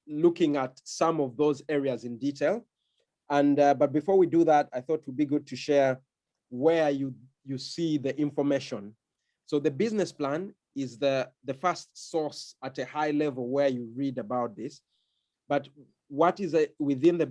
looking at some of those areas in detail. And but before we do that, I thought it would be good to share where you see the information. So the business plan is the first source at a high level where you read about this. But what is within the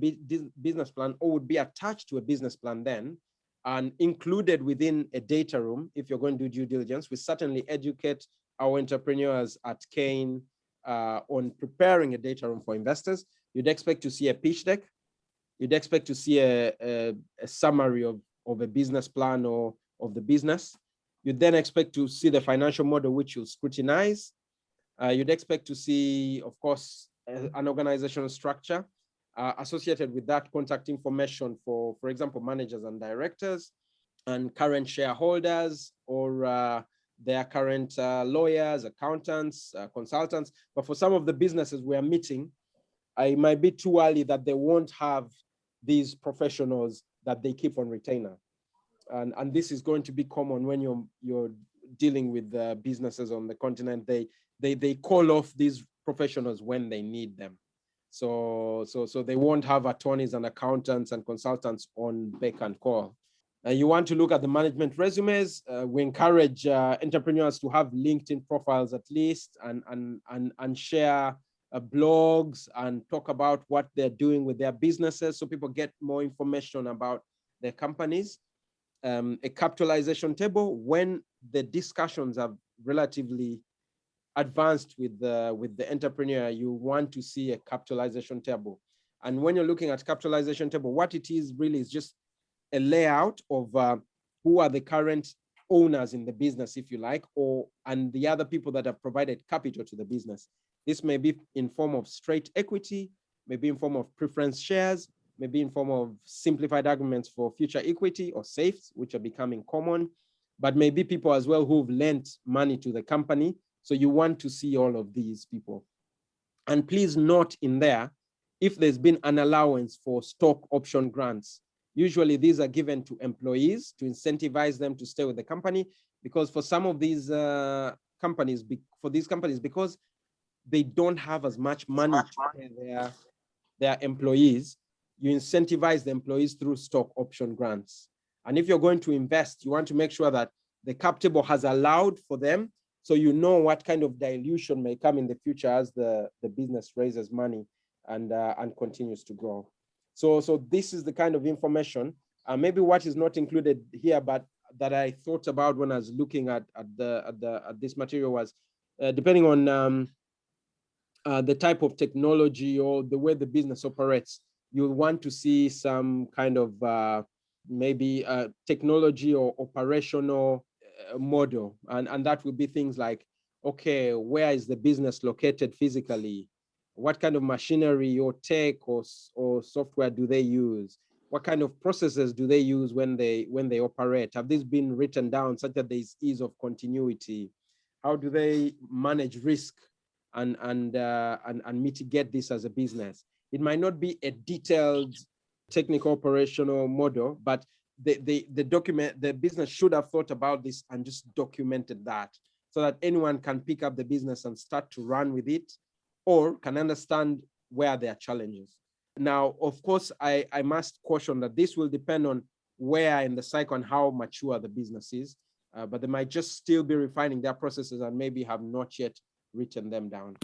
business plan, or would be attached to a business plan then, and included within a data room, if you're going to do due diligence, we certainly educate our entrepreneurs at Kane on preparing a data room for investors. You'd expect to see a pitch deck. You'd expect to see a summary of a business plan or of the business. You'd then expect to see the financial model, which you'll scrutinize. You'd expect to see, of course, an organizational structure associated with that, contact information for example, managers and directors and current shareholders, or their current lawyers, accountants, consultants. But for some of the businesses we are meeting, it might be too early that they won't have these professionals that they keep on retainer. And this is going to be common when you're dealing with businesses on the continent. They call off these professionals when they need them. So they won't have attorneys and accountants and consultants on beck and call. You want to look at the management resumes. We encourage entrepreneurs to have LinkedIn profiles at least, and share blogs and talk about what they're doing with their businesses, so people get more information about their companies. A capitalization table, when the discussions are relatively advanced with the entrepreneur, you want to see a capitalization table. And when you're looking at capitalization table, what it is really is just a layout of who are the current owners in the business, if you like, and the other people that have provided capital to the business. This may be in form of straight equity, maybe in form of preference shares, maybe in form of simplified arguments for future equity or safes, which are becoming common, but maybe people as well who've lent money to the company. So you want to see all of these people. And please note in there, if there's been an allowance for stock option grants. Usually these are given to employees to incentivize them to stay with the company, because for some of these companies, because they don't have as much money to pay their employees, you incentivize the employees through stock option grants. And if you're going to invest, you want to make sure that the cap table has allowed for them, so you know what kind of dilution may come in the future as the business raises money and continues to grow. So this is the kind of information. Maybe what is not included here, but that I thought about when I was looking at this material was, depending on the type of technology or the way the business operates, you'll want to see some kind of maybe technology or operational model. And that will be things like, okay, where is the business located physically? What kind of machinery or tech or software do they use? What kind of processes do they use when they operate? Have these been written down such that there is ease of continuity? How do they manage risk and mitigate this as a business? It might not be a detailed technical operational model, but the business should have thought about this and just documented that, so that anyone can pick up the business and start to run with it, or can understand where there are challenges. Now, of course, I must caution that this will depend on where in the cycle and how mature the business is, but they might just still be refining their processes and maybe have not yet written them down.